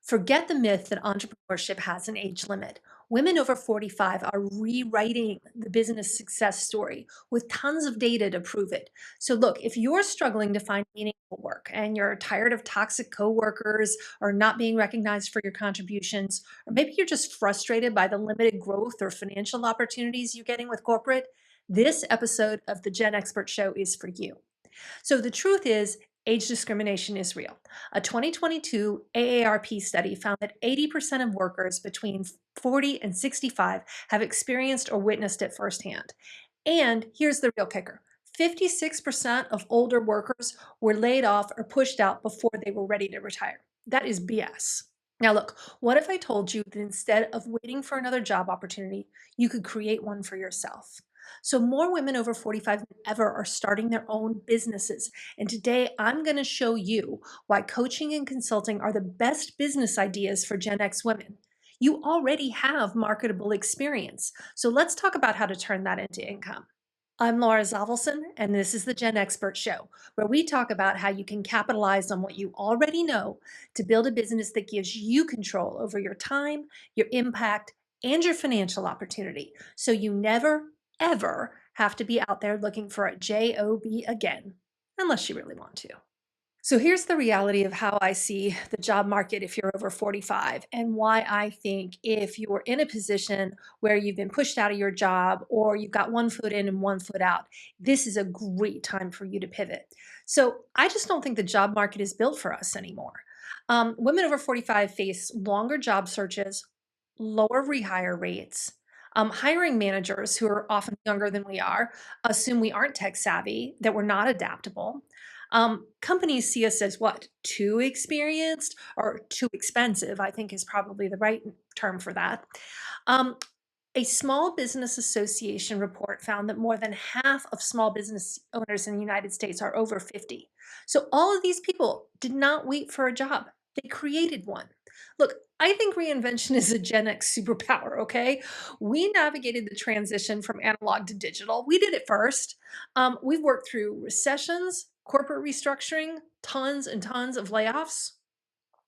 Forget the myth that entrepreneurship has an age limit. Women over 45 are rewriting the business success story with tons of data to prove it. So, look, if you're struggling to find meaningful work and you're tired of toxic coworkers or not being recognized for your contributions, or maybe you're just frustrated by the limited growth or financial opportunities you're getting with corporate, this episode of the Gen Expert Show is for you. So the truth is, age discrimination is real. A 2022 AARP study found that 80% of workers between 40 and 65 have experienced or witnessed it firsthand. And here's the real kicker. 56% of older workers were laid off or pushed out before they were ready to retire. That is BS. Now, look, what if I told you that instead of waiting for another job opportunity, you could create one for yourself? So, more women over 45 than ever are starting their own businesses. And today, I'm going to show you why coaching and consulting are the best business ideas for Gen X women. You already have marketable experience. So, let's talk about how to turn that into income. I'm Laura Zavelson, and this is the Gen Expert Show, where we talk about how you can capitalize on what you already know to build a business that gives you control over your time, your impact, and your financial opportunity. So you never, ever have to be out there looking for a job again, unless you really want to. So here's the reality of how I see the job market if you're over 45, and why I think if you're in a position where you've been pushed out of your job or you've got one foot in and one foot out, this is a great time for you to pivot. So I just don't think the job market is built for us anymore. Women over 45 face longer job searches, lower rehire rates. Hiring managers who are often younger than we are assume we aren't tech savvy, that we're not adaptable. Companies see us as what? Too experienced or too expensive, I think is probably the right term for that. Um, a Small Business Association report found that more than half of small business owners in the United States are over 50. So all of these people did not wait for a job. They created one. Look, I think reinvention is a Gen X superpower, okay? We navigated the transition from analog to digital. We did it first. We've worked through recessions, corporate restructuring, tons and tons of layoffs,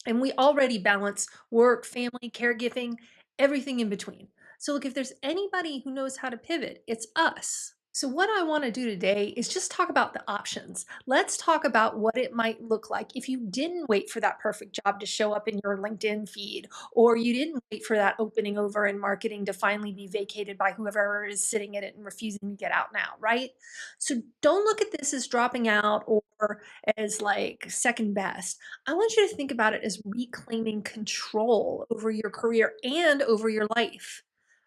and we already balance work, family, caregiving, everything in between. So, look, if there's anybody who knows how to pivot, it's us. So, what I want to do today is just talk about the options. Let's talk about what it might look like if you didn't wait for that perfect job to show up in your LinkedIn feed, or you didn't wait for that opening over in marketing to finally be vacated by whoever is sitting in it and refusing to get out now, right? So, don't look at this as dropping out or as like second best. I want you to think about it as reclaiming control over your career and over your life,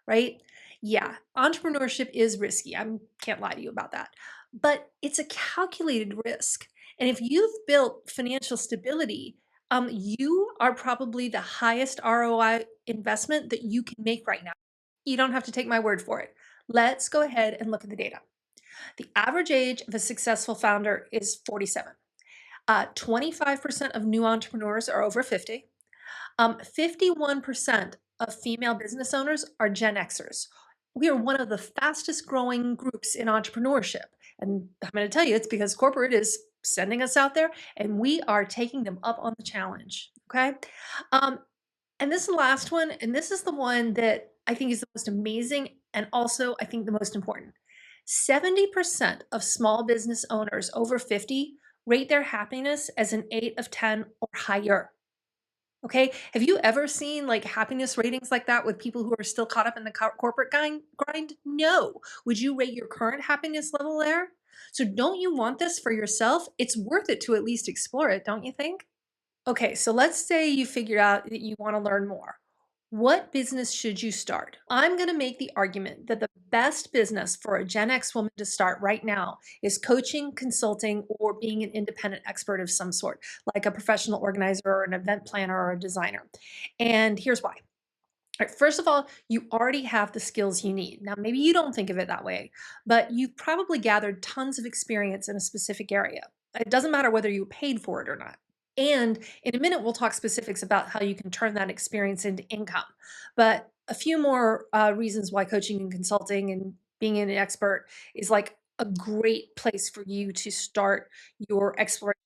right? Yeah, entrepreneurship is risky. I can't lie to you about that. But it's a calculated risk. And if you've built financial stability, you are probably the highest ROI investment that you can make right now. You don't have to take my word for it. Let's go ahead and look at the data. The average age of a successful founder is 47. 25% of new entrepreneurs are over 50. 51% of female business owners are Gen Xers. We are one of the fastest growing groups in entrepreneurship. And I'm going to tell you, it's because corporate is sending us out there and we are taking them up on the challenge. Okay. Um, and this is the last one. And this is the one that I think is the most amazing and also I think the most important. 70% of small business owners over 50 rate their happiness as an 8 of 10 or higher. Okay. Have you ever seen like happiness ratings like that with people who are still caught up in the corporate grind? No. Would you rate your current happiness level there? So, don't you want this for yourself? It's worth it to at least explore it, don't you think? Okay, so let's say you figure out that you want to learn more. What business should you start? I'm going to make the argument that the best business for a Gen X woman to start right now is coaching, consulting, or being an independent expert of some sort, like a professional organizer or an event planner or a designer. And here's why. All right, first of all, you already have the skills you need. Now, maybe you don't think of it that way, but you've probably gathered tons of experience in a specific area. It doesn't matter whether you paid for it or not. And in a minute, we'll talk specifics about how you can turn that experience into income. But a few more reasons why coaching and consulting and being an expert is like a great place for you to start your exploration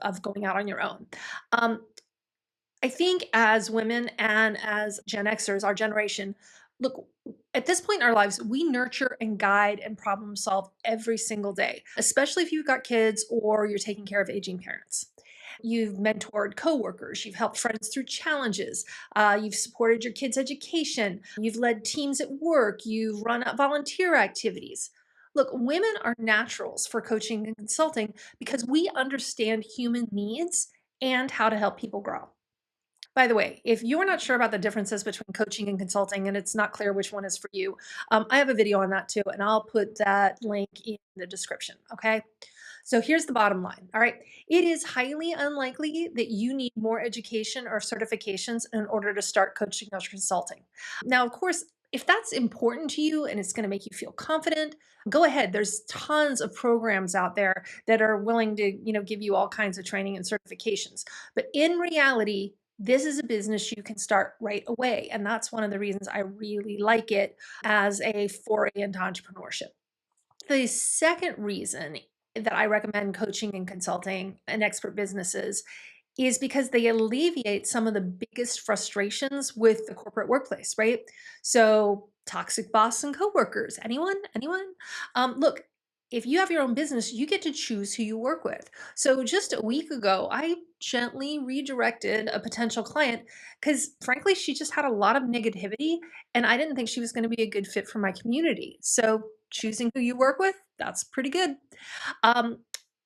of going out on your own. Um, I think as women and as Gen Xers, our generation, look, at this point in our lives, we nurture and guide and problem solve every single day, especially if you've got kids or you're taking care of aging parents. You've mentored coworkers, you've helped friends through challenges, you've supported your kids' education, you've led teams at work, you've run volunteer activities. Look, women are naturals for coaching and consulting because we understand human needs and how to help people grow. By the way, if you're not sure about the differences between coaching and consulting and it's not clear which one is for you, I have a video on that too, and I'll put that link in the description. Okay. So here's the bottom line. All right. It is highly unlikely that you need more education or certifications in order to start coaching or consulting. Now, of course, if that's important to you and it's going to make you feel confident, go ahead. There's tons of programs out there that are willing to, give you all kinds of training and certifications. But in reality, this is a business you can start right away. And that's one of the reasons I really like it as a foray into entrepreneurship. The second reason that I recommend coaching and consulting and expert businesses is because they alleviate some of the biggest frustrations with the corporate workplace, right? So, toxic boss and coworkers. Anyone? Anyone? Look, if you have your own business, you get to choose who you work with. So, just a week ago, I gently redirected a potential client because, frankly, she just had a lot of negativity and I didn't think she was going to be a good fit for my community. So, choosing who you work with, that's pretty good. Um,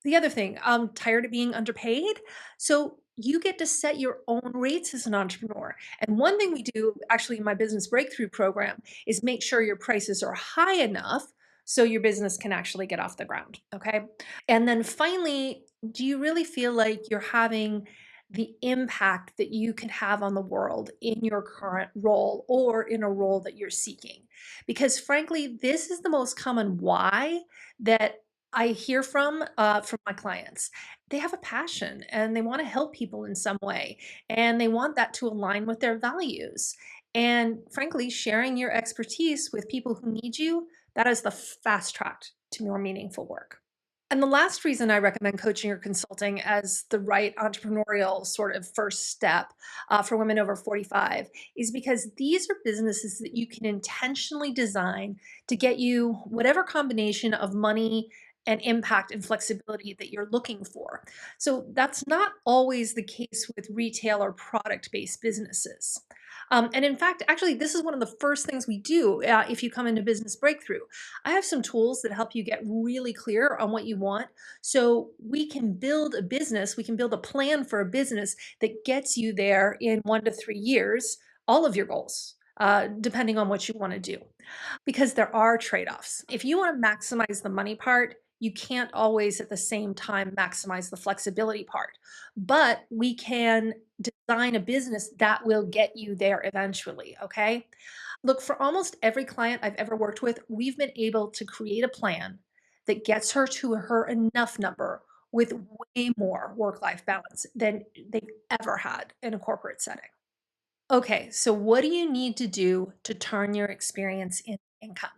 the other thing, I'm tired of being underpaid. So you get to set your own rates as an entrepreneur. And one thing we do actually in my business breakthrough program is make sure your prices are high enough so your business can actually get off the ground. Okay. And then finally, do you really feel like you're having the impact that you can have on the world in your current role or in a role that you're seeking? Because frankly, this is the most common why that I hear from my clients. They have a passion and they want to help people in some way, and they want that to align with their values. And frankly, sharing your expertise with people who need you, that is the fast track to more meaningful work. And the last reason I recommend coaching or consulting as the right entrepreneurial sort of first step for women over 45 is because these are businesses that you can intentionally design to get you whatever combination of money and impact and flexibility that you're looking for. So that's not always the case with retail or product based businesses. And in fact, actually, this is one of the first things we do if you come into Business Breakthrough. I have some tools that help you get really clear on what you want. So we can build a business, we can build a plan for a business that gets you there in 1 to 3 years, all of your goals, depending on what you want to do. Because there are trade offs. If you want to maximize the money part, you can't always at the same time maximize the flexibility part. But we can design a business that will get you there eventually. Okay. Look, for almost every client I've ever worked with, we've been able to create a plan that gets her to her enough number with way more work life balance than they've ever had in a corporate setting. Okay, so what do you need to do to turn your experience into income?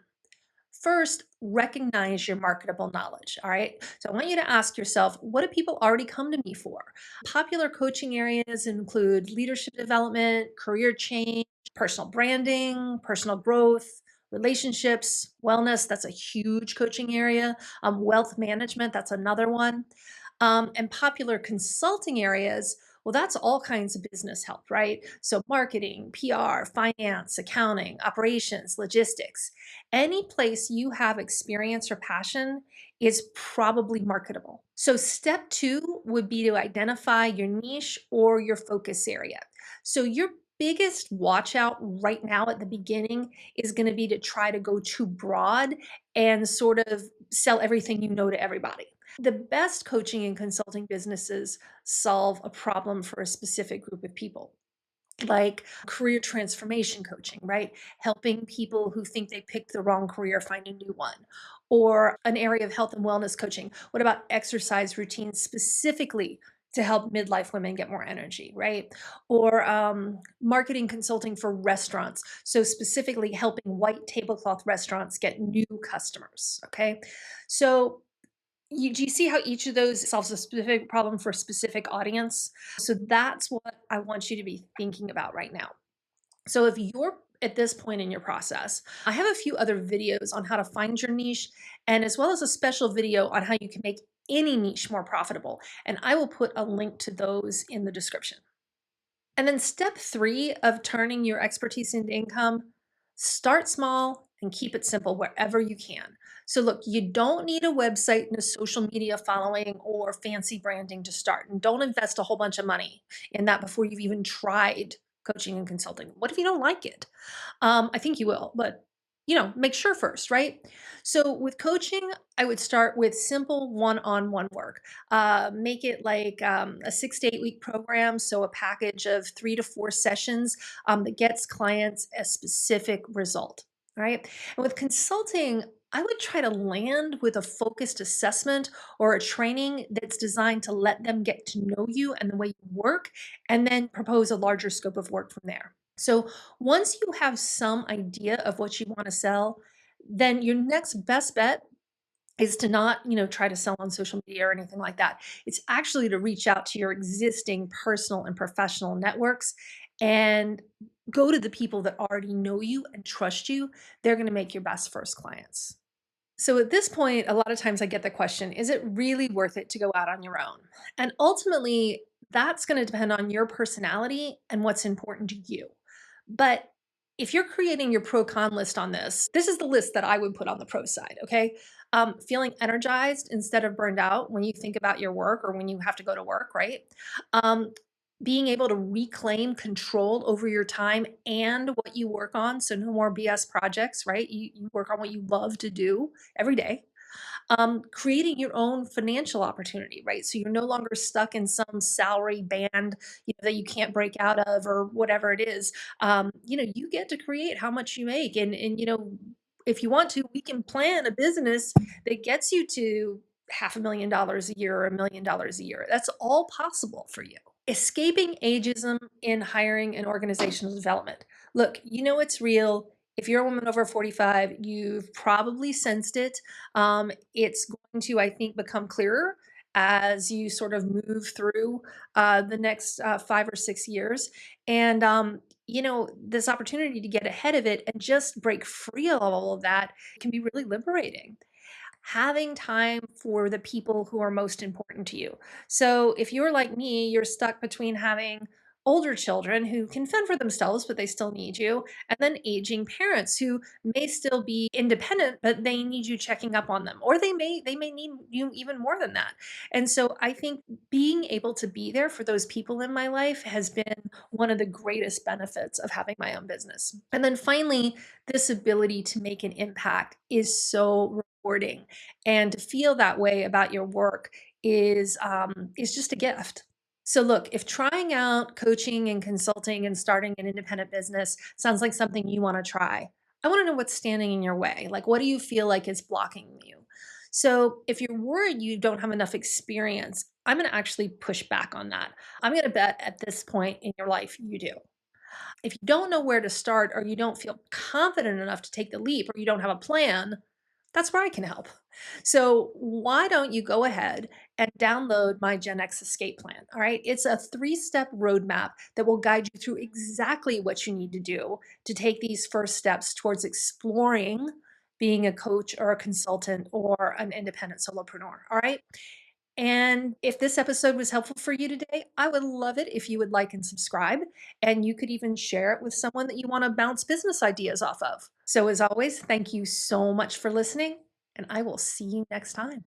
First, recognize your marketable knowledge. All right. So I want you to ask yourself, what do people already come to me for? Popular coaching areas include leadership development, career change, personal branding, personal growth, relationships, wellness. That's a huge coaching area. Wealth management. That's another one. And popular consulting areas, well, that's all kinds of business help, right? So, marketing, PR, finance, accounting, operations, logistics, any place you have experience or passion is probably marketable. So, step two would be to identify your niche or your focus area. So, your biggest watch out right now at the beginning is going to be to try to go too broad and sort of sell everything you know to everybody. The best coaching and consulting businesses solve a problem for a specific group of people, like career transformation coaching, right? Helping people who think they picked the wrong career find a new one. Or an area of health and wellness coaching. What about exercise routines specifically to help midlife women get more energy, right? Or marketing consulting for restaurants. So, specifically helping white tablecloth restaurants get new customers, okay? So, Do you see how each of those solves a specific problem for a specific audience? So that's what I want you to be thinking about right now. So if you're at this point in your process, I have a few other videos on how to find your niche, and as well as a special video on how you can make any niche more profitable. And I will put a link to those in the description. And then step three of turning your expertise into income, start small and keep it simple wherever you can. So, look, you don't need a website and a social media following or fancy branding to start. And don't invest a whole bunch of money in that before you've even tried coaching and consulting. What if you don't like it? I think you will, but make sure first, right? So with coaching, I would start with simple one-on-one work. Make it like a 6 to 8 week program, so a package of 3 to 4 sessions that gets clients a specific result. Right. And with consulting, I would try to land with a focused assessment or a training that's designed to let them get to know you and the way you work, and then propose a larger scope of work from there. So once you have some idea of what you want to sell, then your next best bet is to not, try to sell on social media or anything like that. It's actually to reach out to your existing personal and professional networks and go to the people that already know you and trust you. They're going to make your best first clients. So at this point, a lot of times I get the question, is it really worth it to go out on your own? And ultimately, that's going to depend on your personality and what's important to you. But if you're creating your pro con list on this is the list that I would put on the pro side. Okay. Feeling energized instead of burned out when you think about your work or when you have to go to work, right? Um, Being able to reclaim control over your time and what you work on. So no more BS projects, right? You work on what you love to do every day. Creating your own financial opportunity, right? So you're no longer stuck in some salary band, that you can't break out of or whatever it is. You get to create how much you make, and if you want to, we can plan a business that gets you to $500,000 a year or $1 million a year. That's all possible for you. Escaping ageism in hiring and organizational development. Look, it's real. If you're a woman over 45, you've probably sensed it. It's going to, I think, become clearer as you sort of move through the next 5 or 6 years. And, this opportunity to get ahead of it and just break free of all of that can be really liberating. Having time for the people who are most important to you. So if you're like me, you're stuck between having older children who can fend for themselves, but they still need you, and then aging parents who may still be independent, but they need you checking up on them, or they may need you even more than that. And so I think being able to be there for those people in my life has been one of the greatest benefits of having my own business. And then finally, this ability to make an impact is so rewarding, and to feel that way about your work is just a gift. So look, if trying out coaching and consulting and starting an independent business sounds like something you want to try, I want to know what's standing in your way. Like, what do you feel like is blocking you? So if you're worried you don't have enough experience, I'm going to actually push back on that. I'm going to bet at this point in your life you do. If you don't know where to start, or you don't feel confident enough to take the leap, or you don't have a plan, that's where I can help. So why don't you go ahead and download my Gen X Escape Plan? All right. It's a 3 step roadmap that will guide you through exactly what you need to do to take these first steps towards exploring being a coach or a consultant or an independent solopreneur. All right. And if this episode was helpful for you today, I would love it if you would like and subscribe. And you could even share it with someone that you want to bounce business ideas off of. So, as always, thank you so much for listening, and I will see you next time.